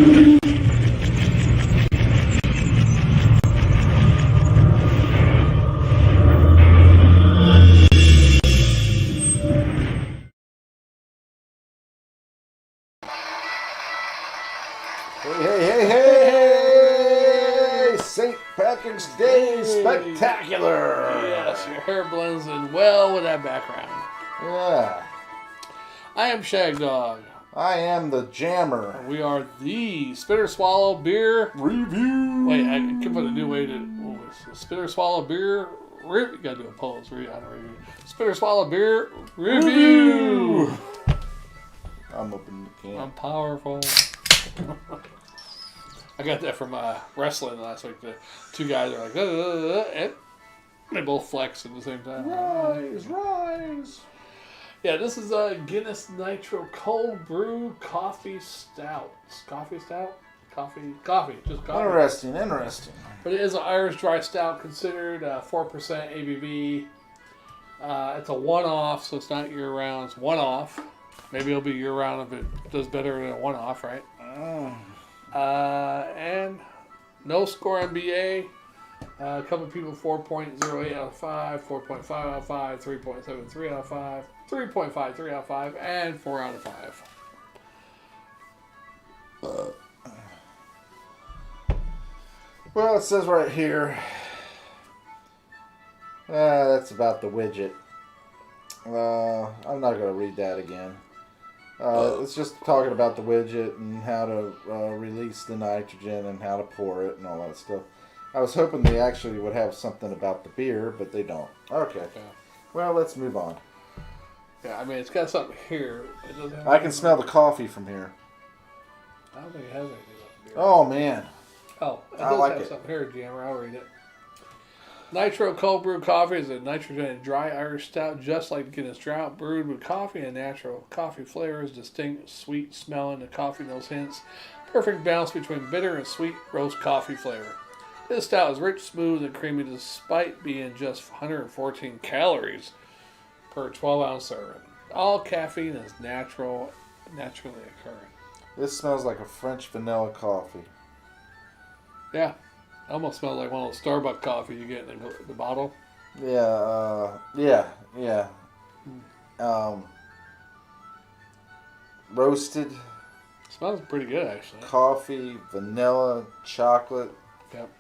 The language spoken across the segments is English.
Hey! St. Patrick's Day Spectacular! Yes, your hair blends in well with that background. Yeah. I am Shagdog. I am the Jammer. We are the Spitter Swallow Beer Review! Wait, I can put a new way to... Spitter Swallow Beer... You gotta do a pose. Review. Spitter Swallow Beer Review! I'm opening the can. I'm powerful. I got that from wrestling last week. The two guys are like, and they both flex at the same time. Rise! Yeah, this is a Guinness Nitro Cold Brew Coffee Stout. Coffee Stout? Coffee, just coffee. Interesting. But it is an Irish dry stout, considered 4% ABV. It's a one-off, so it's not year-round. It's one-off. Maybe it'll be year-round if it does better than a one-off, right? And no score MBA. A couple people 4.08 out of 5, 4.5 out of 5, 3.73 out of 5, 3.53 out of 5, and 4 out of 5. Well, it says right here, that's about the widget. I'm not going to read that again. It's just talking about the widget and how to release the nitrogen and how to pour it and all that stuff. I was hoping they actually would have something about the beer, but they don't. Okay. Yeah. Well, let's move on. Yeah, I mean, it's got something here. It doesn't have I can smell the coffee from here. I don't think it has anything about beer. Oh, man. Oh, it I does like have it. something here, Jammer. I'll read it. Nitro Cold Brew Coffee is a nitrogen dry Irish stout just like Guinness Drought, brewed with coffee and natural coffee flavors, distinct sweet smelling and coffee nose hints, perfect balance between bitter and sweet roast coffee flavor. This stout is rich, smooth, and creamy despite being just 114 calories per 12-ounce serving. All caffeine is naturally occurring. This smells like a French vanilla coffee. Yeah. Almost smells like one of those Starbucks coffee you get in the bottle. Yeah. Roasted. Smells pretty good, actually. Coffee, vanilla, chocolate. Yep.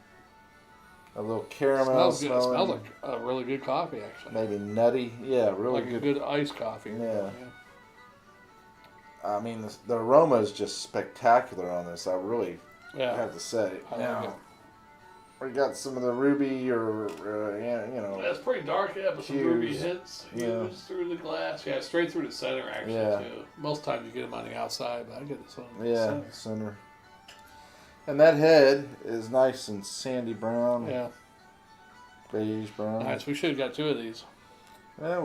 A little caramel. Smells good. It smells like a really good coffee, actually. Maybe nutty. Yeah, really like good. a good iced coffee. Yeah. I mean, the aroma is just spectacular on this. I really have to say. I like it. We got some of the ruby or, It's pretty dark, yeah, but some ruby hits through the glass. Yeah, straight through the center, actually, too. Most times you get them on the outside, but I get this one on the center. And that head is nice and sandy brown. Yeah. Beige brown. Nice. We should have got 2 of these. Yeah,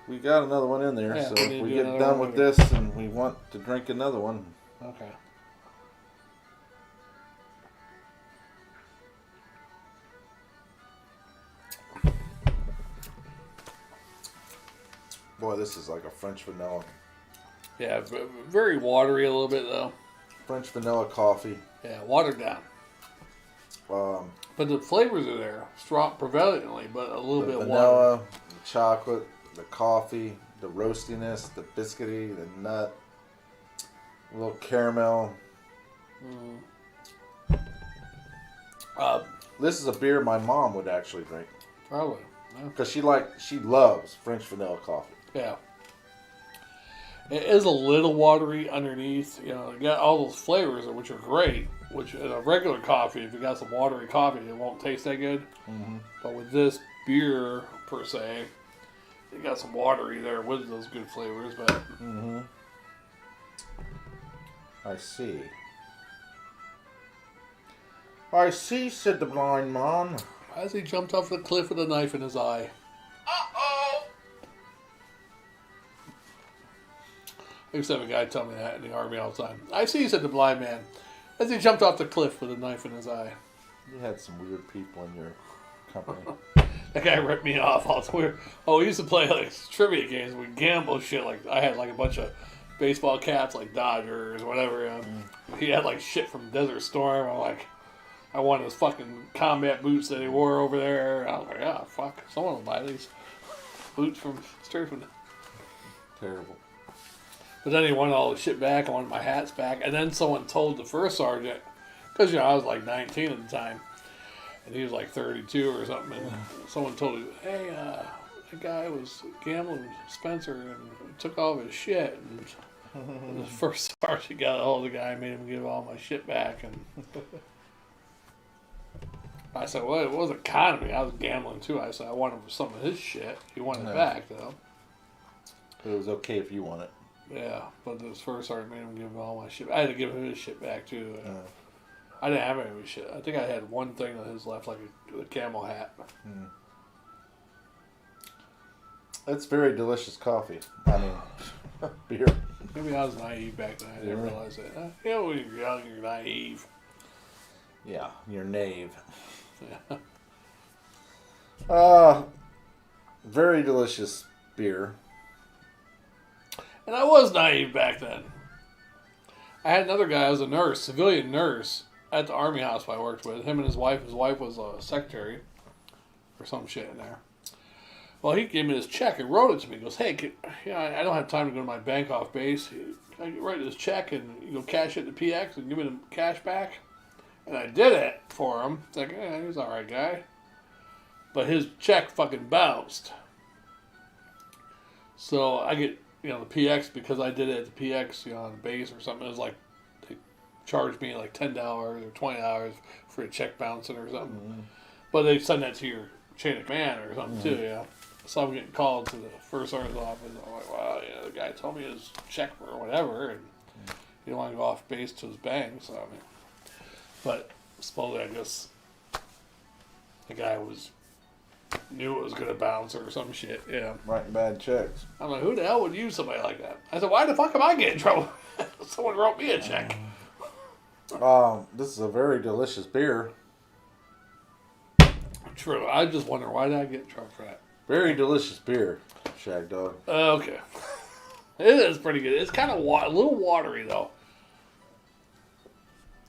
we got another one in there, so if we get done with this and we want to drink another one. Okay. Boy, this is like a French vanilla. Yeah, very watery a little bit, though. French vanilla coffee. Yeah, watered down. But the flavors are there, strong, prevalently, but a little bit vanilla, watered. the chocolate, the coffee, the roastiness, the biscuity, the nut, a little caramel. This is a beer my mom would actually drink. Probably. Because she loves French vanilla coffee. Yeah. It is a little watery underneath. You got all those flavors, which are great. Which in a regular coffee, if you got some watery coffee, it won't taste that good. Mm-hmm. But with this beer, per se, you got some watery there with those good flavors. But I see. I see, said the blind man. As he jumped off the cliff with a knife in his eye. Uh-oh! I used to have a guy tell me that in the army all the time. I see, said the blind man, as he jumped off the cliff with a knife in his eye. You had some weird people in your company. That guy ripped me off. All weird. Oh, we used to play like trivia games. We gamble shit. Like I had like a bunch of baseball caps like Dodgers, whatever. He had like shit from Desert Storm. I'm like, I wanted his fucking combat boots that he wore over there. I was like, yeah, fuck, someone will buy these boots from straight from. Terrible. But then he wanted all the shit back. I wanted my hats back. And then someone told the first sergeant, because I was like 19 at the time, and he was like 32 or something. And someone told him, hey, that guy was gambling with Spencer and took all of his shit. And the first sergeant got a hold of the guy and made him give all my shit back. And I said, well, it wasn't kind of me. I was gambling too. I said, I wanted some of his shit. He wanted it back, though. It was okay if you want it. Yeah, but this first sergeant made him give all my shit. I had to give him his shit back, too. I didn't have any of his shit. I think I had one thing of his left, like a camel hat. It's very delicious coffee. I mean, beer. Maybe I was naive back then. I didn't realize that. You know, when you're young, you're naive. Yeah, you're knave. Yeah. Very delicious beer. And I was naive back then. I had another guy, I was a nurse, civilian nurse, at the Army hospital I worked with. Him and his wife. His wife was a secretary or some shit in there. Well, he gave me this check and wrote it to me. He goes, hey, I don't have time to go to my bank off base. Can I write this check and cash it to PX and give me the cash back? And I did it for him. It's like, he's an alright guy. But his check fucking bounced. So I get, the PX, because I did it at the PX, on the base or something. It was like, they charged me like $10 or $20 for a check bouncing or something. Mm-hmm. But they send that to your chain of command or something too, So I'm getting called to the first sergeant's office. I'm like, well, the guy told me his check or whatever, and he didn't want to go off base to his bank, so I mean. But supposedly, I guess the guy knew it was going to bounce or some shit, Writing bad checks. I'm like, who the hell would use somebody like that? I said, why the fuck am I getting in trouble? Someone wrote me a check. This is a very delicious beer. True. I just wonder, why did I get in trouble for that? Very delicious beer, Shagdog. Okay. It is pretty good. It's kind of a little watery, though.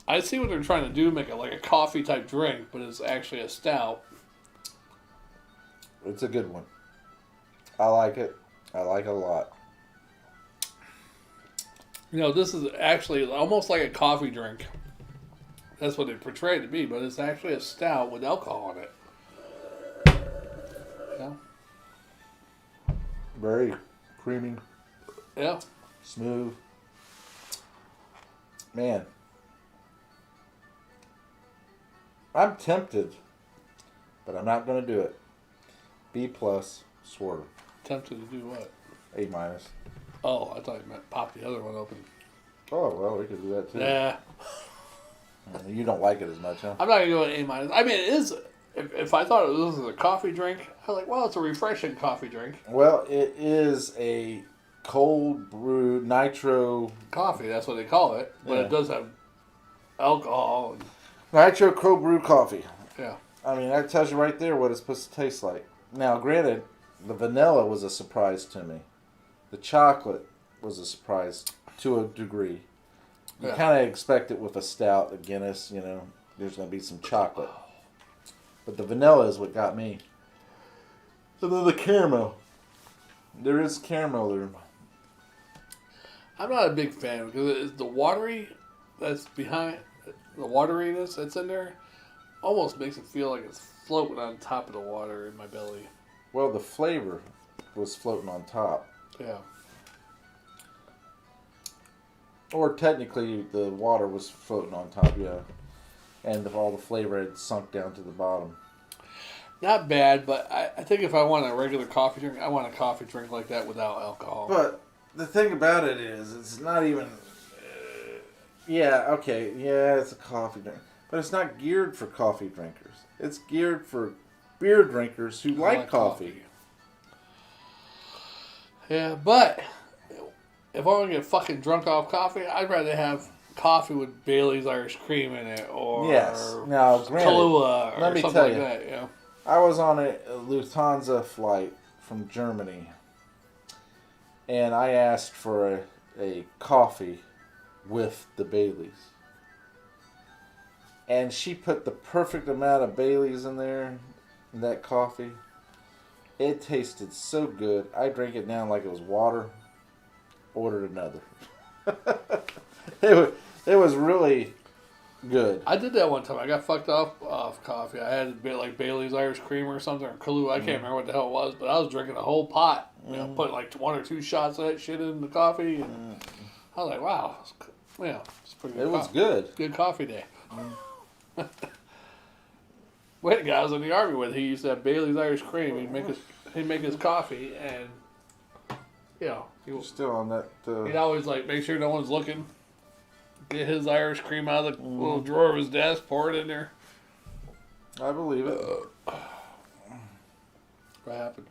I see what they're trying to do, make it like a coffee type drink, but it's actually a stout. It's a good one. I like it. I like it a lot. This is actually almost like a coffee drink. That's what they portray it to be, but it's actually a stout with alcohol in it. Yeah. Very creamy. Yeah. Smooth. Man. I'm tempted, but I'm not going to do it. B+, sort of. Tempted to do what? A-. Oh, I thought you meant pop the other one open. Oh, well, we could do that too. Yeah. You don't like it as much, huh? I'm not going to go with A-. I mean, it is... If I thought this was a coffee drink, I was like, well, it's a refreshing coffee drink. Well, it is a cold brewed Nitro... Coffee, that's what they call it. But it does have alcohol. And... Nitro cold brew coffee. Yeah. I mean, that tells you right there what it's supposed to taste like. Now, granted, the vanilla was a surprise to me. The chocolate was a surprise to a degree. You kind of expect it with a stout, a Guinness, there's going to be some chocolate. But the vanilla is what got me. And then the caramel. There is caramel there. I'm not a big fan because it's the watery that's behind, the wateriness that's in there almost makes it feel like it's floating on top of the water in my belly. Well, the flavor was floating on top. Yeah. Or technically, the water was floating on top, yeah. And all the flavor had sunk down to the bottom. Not bad, but I think if I want a regular coffee drink, I want a coffee drink like that without alcohol. But the thing about it is, it's not even... it's a coffee drink. But it's not geared for coffee drinkers. It's geared for beer drinkers who like coffee. Yeah, but if I want to get fucking drunk off coffee, I'd rather have coffee with Bailey's Irish Cream in it, or Kahlua, or something like that. Yeah. I was on a Lufthansa flight from Germany, and I asked for a coffee with the Baileys. And she put the perfect amount of Baileys in there, in that coffee. It tasted so good. I drank it down like it was water. Ordered another. It was really good. I did that one time. I got fucked off coffee. I had a bit like Bailey's Irish Creamer or something, or Kahlua. I can't remember what the hell it was, but I was drinking a whole pot. You know, putting like 1 or 2 shots of that shit in the coffee. And I was like, wow. It's pretty good. It was good. Good coffee day. We had a guy I was in the army with. He used to have Bailey's Irish Cream. He'd make his coffee, and You're still on that. He'd always like make sure no one's looking. Get his Irish cream out of the little drawer of his desk, pour it in there. I believe it. What happened?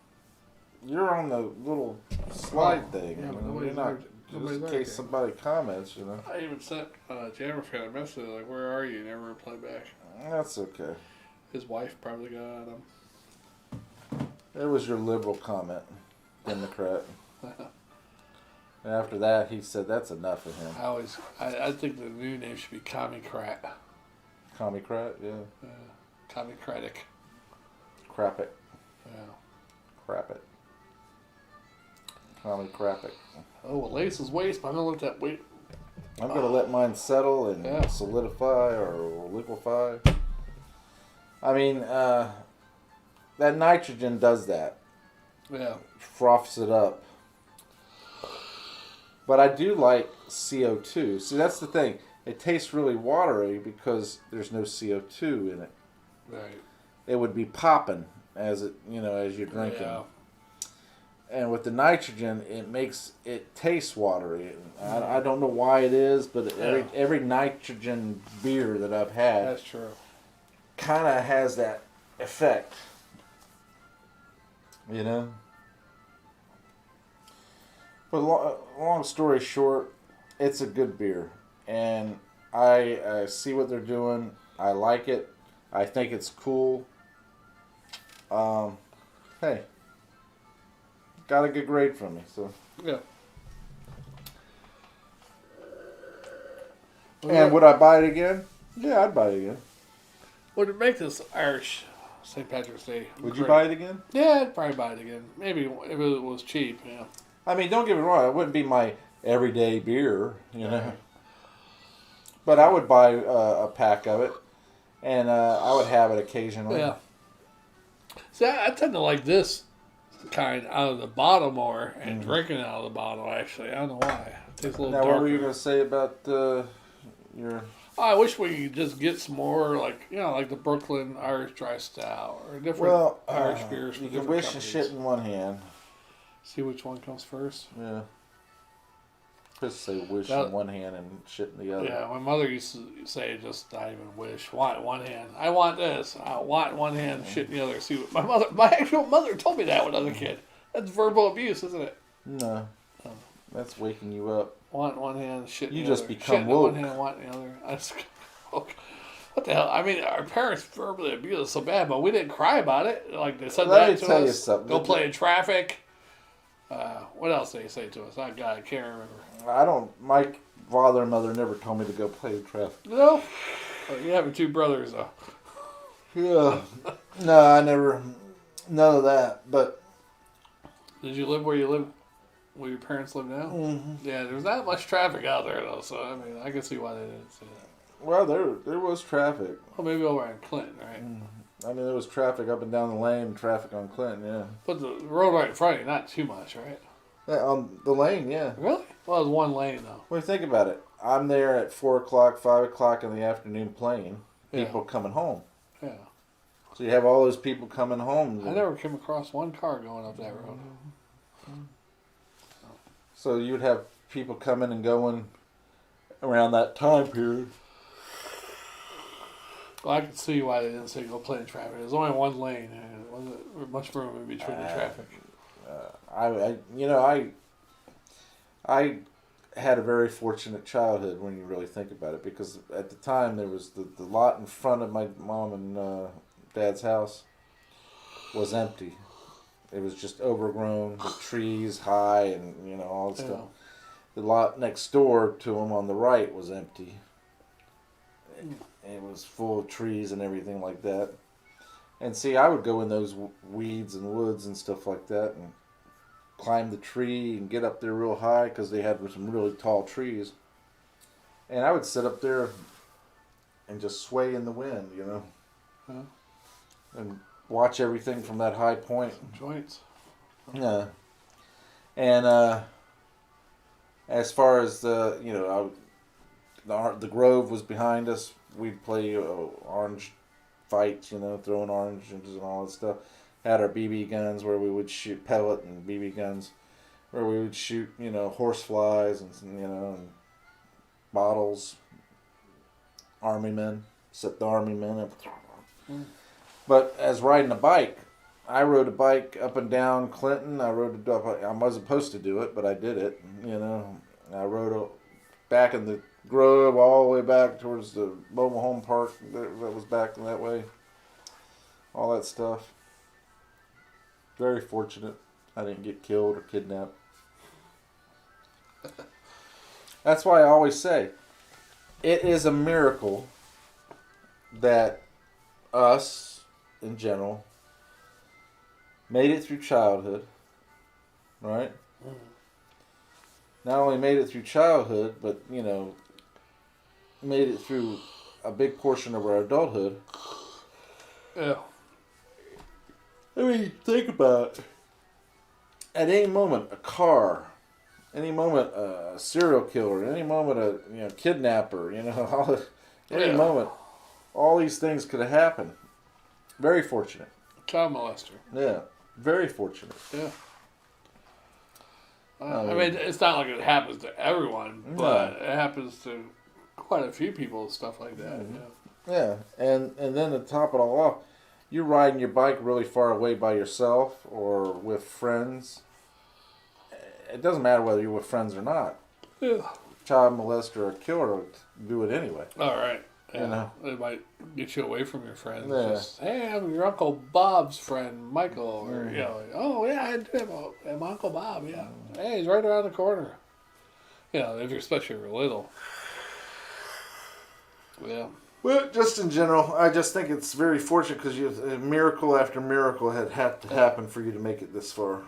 You're on the little slide thing. Yeah, but You're not. Just in case somebody comments, I even sent Jammer fan a message like, "Where are you?" Never replied back. That's okay. His wife probably got him. It was your liberal comment, Democrat. And after that, he said that's enough of him. I think the new name should be Commie-crat. Commie-crat, yeah. Commie-cratic. Crap it. Yeah. Crap it. Commie-crap it. Oh, well, lace is waste, but I'm going to let that wait. I'm going to let mine settle and solidify or liquefy. I mean, that nitrogen does that. Yeah. Froths it up. But I do like CO2. See, that's the thing. It tastes really watery because there's no CO2 in it. Right. It would be popping as you're drinking. Yeah. And with the nitrogen, it tastes watery. I don't know why it is, but every nitrogen beer that I've had, that's true, kind of has that effect. You know. But long story short, it's a good beer, and I see what they're doing. I like it. I think it's cool. Hey, got a good grade from me, so yeah. And would I buy it again? Yeah, I'd buy it again. Would it make this Irish St. Patrick's Day? Would you buy it again? Yeah, I'd probably buy it again. Maybe if it was cheap. Yeah. I mean, don't get me wrong. It wouldn't be my everyday beer, you know. But I would buy a pack of it, and I would have it occasionally. Yeah. See, I tend to like this kind out of the bottle more and drinking it out of the bottle, actually. I don't know why. It tastes a little darker. What were you going to say about your... I wish we could just get some more, like the Brooklyn Irish Dry Stout or different Irish beers from different companies. You can wish and shit in one hand. See which one comes first. Yeah. Just say wish in one hand and shit in the other. Yeah, my mother used to say just not even wish. Want one hand. I want this. I want one hand, shit in the other. See what my actual mother told me that when I was a kid. That's verbal abuse, isn't it? No. That's waking you up. Want one hand, shit in the other. You just become woke. One hand, want the other. I just what the hell? I mean, our parents verbally abused us so bad, but we didn't cry about it. Like they said that to us. Let me tell you something. Go play in traffic. What else did they say to us? I can't remember. My father and mother never told me to go play in traffic. No? Well, you have 2 brothers, though. Yeah. No, I never. None of that. But. Did you live where you live? Where your parents live now? Mm-hmm. Yeah, there's not much traffic out there, though. So, I mean, I can see why they didn't say that. Well, there was traffic. Well, maybe over in Clinton, right? Mm-hmm. I mean, there was traffic up and down the lane, traffic on Clinton, yeah. But the road right in front of you, not too much, right? Yeah, on the lane, yeah. Really? Well, it was one lane, though. Well, think about it. I'm there at 4 o'clock, 5 o'clock in the afternoon playing. People coming home. Yeah. So you have all those people coming home. I never came across one car going up that road. Mm-hmm. So you'd have people coming and going around that time period. Well, I can see why they didn't say go play in traffic. There's only one lane, and it wasn't much room in between the traffic. I had a very fortunate childhood when you really think about it, because at the time there was the lot in front of my mom and dad's house was empty. It was just overgrown with trees high and all that stuff. the lot next door to them on the right was empty. It was full of trees and everything like that. And see, I would go in those weeds and woods and stuff like that and climb the tree and get up there real high because they had some really tall trees. And I would sit up there and just sway in the wind, you know, and watch everything from that high point. Joints. Yeah. And as far as the, you know, the grove was behind us. We'd play orange fights, you know, throwing oranges and all that stuff. Had our BB guns where we would shoot pellet and BB guns where we would shoot, you know, horse flies and, you know, and bottles. Army men. Set the army men up. But as riding a bike, I rode a bike up and down Clinton. I wasn't supposed to do it, but I did it, you know. I rode back in the grove all the way back towards the mobile home park that was back that way. All that stuff. Very fortunate I didn't get killed or kidnapped. That's why I always say it is a miracle that us in general made it through childhood, right? Not only made it through childhood, but, you know, made it through a big portion of our adulthood. Yeah. I mean, think about it. At any moment, a car, any moment, a serial killer, any moment, a kidnapper, you know, any moment, all these things could have happened. Very fortunate. Child molester. Yeah, very fortunate. Yeah. I mean, it's not like it happens to everyone, but it happens to quite a few people and stuff like that. Mm-hmm. Yeah. Yeah, and then to top it all off, you're riding your bike really far away by yourself or with friends. It doesn't matter whether you're with friends or not. Yeah. Child molester or killer will do it anyway. All right. Yeah. You know, it might get you away from your friends. Yeah. Just, hey, I'm your Uncle Bob's friend, Michael. Or, you know, like, oh, yeah, I do have my Uncle Bob, yeah. Hey, he's right around the corner. You know, especially if you're little. Yeah. Well, just in general, I just think it's very fortunate because miracle after miracle had to happen for you to make it this far.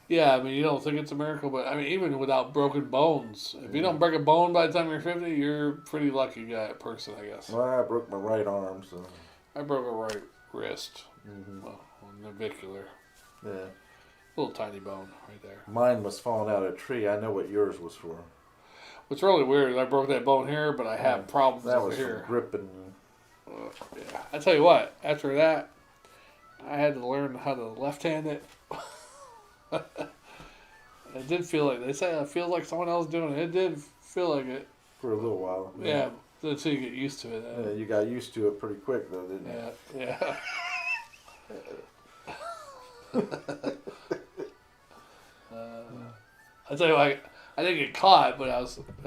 Yeah, I mean, you don't think it's a miracle, but I mean, even without broken bones, if you don't break a bone by the time you're 50, you're a pretty lucky person, I guess. Well, I broke my right arm, so. I broke a right wrist, navicular. Yeah. Little tiny bone right there. Mine was falling out of a tree. I know what yours was for. What's really weird is I broke that bone here, but I have problems that over was here. From gripping. Yeah, I tell you what. After that, I had to learn how to left-hand it. It did feel like they say it feels like someone else doing it. It did feel like it For a little while. Yeah, until you get used to it. Yeah, you got used to it pretty quick, though, didn't you? Yeah. I tell you, I didn't get caught, but I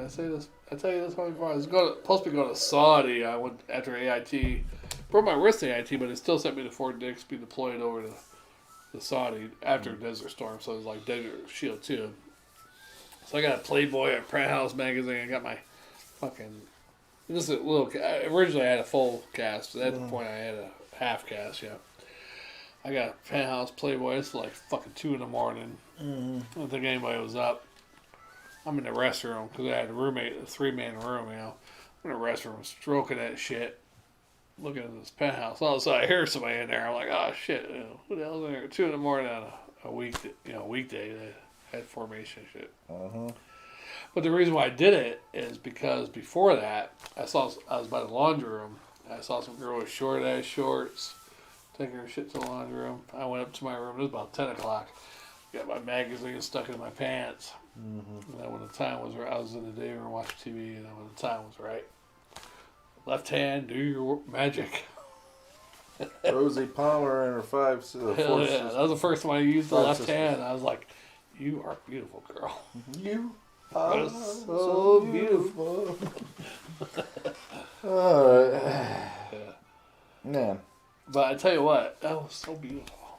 tell you this one before. I was supposed to be going to Saudi. I went after AIT, broke my wrist at AIT, but it still sent me to Fort Dix, be deployed over to Saudi after Desert Storm. So it was like Desert Shield 2. So I got a Playboy, a Print House magazine. I got my fucking just a little. Originally I had a full cast. At that point I had a half cast. Yeah. I got a Penthouse, Playboy. It's like fucking 2 a.m. I don't think anybody was up. I'm in the restroom because I had a roommate, a 3-man room, you know. I'm in the restroom stroking that shit, looking at this Penthouse. All of a sudden I hear somebody in there. I'm like, oh shit, you know, who the hell's in there? 2 a.m. on a weekday. They had formation shit. But the reason why I did it is because before that, I was by the laundry room. I saw some girl with short ass shorts taking her shit to the laundry room. I went up to my room. It was about 10 o'clock. Got my magazine stuck in my pants. And then when the time was right, I was in the day room watching TV, and then when the time was right, left hand, do your magic. Rosie Palmer and her 5 Hell yeah. That was the first time I used the left hand. I was like, you are a beautiful girl. You are so beautiful. Alright. Yeah. Man. But I tell you what, that was so beautiful.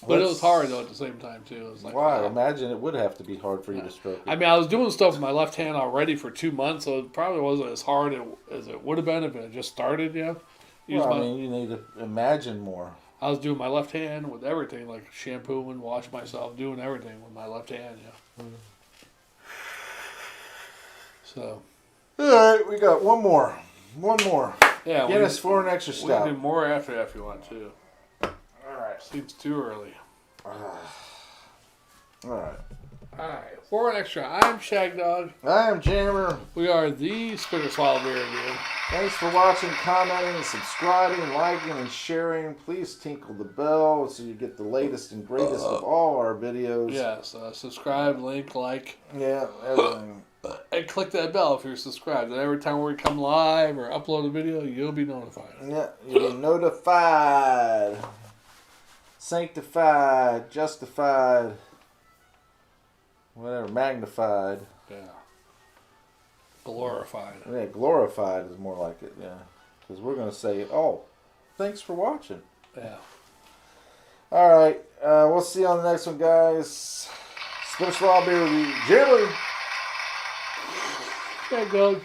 But it was hard, though, at the same time, too. It was like, why? wow. Imagine it would have to be hard for you to stroke it. I mean, I was doing stuff with my left hand already for 2 months, so it probably wasn't as hard as it would have been if it had just started, Well, I mean, you need to imagine more. I was doing my left hand with everything, like shampooing, washing myself, doing everything with my left hand, So. All right, we got one more. Yeah, Guinness for an extra We stout. can do more after that if you want to. All right. Seems too early. All right. Alright, for an extra, I'm Shagdog. I am Jammer. We are the Spitter Swallow Beer Review. Thanks for watching, commenting, subscribing, liking, and sharing. Please tinkle the bell so you get the latest and greatest of all our videos. Yes, subscribe, link, like. Yeah, everything. And click that bell if you're subscribed. And every time we come live or upload a video, you'll be notified. Yeah, you'll be notified. Sanctified, justified, whatever, magnified. Yeah. Glorified. Yeah, glorified is more like it, yeah. Because we're going to say, oh, thanks for watching. Yeah. All right, we'll see you on the next one, guys. Special Beer Review. Jerry. Shagdog.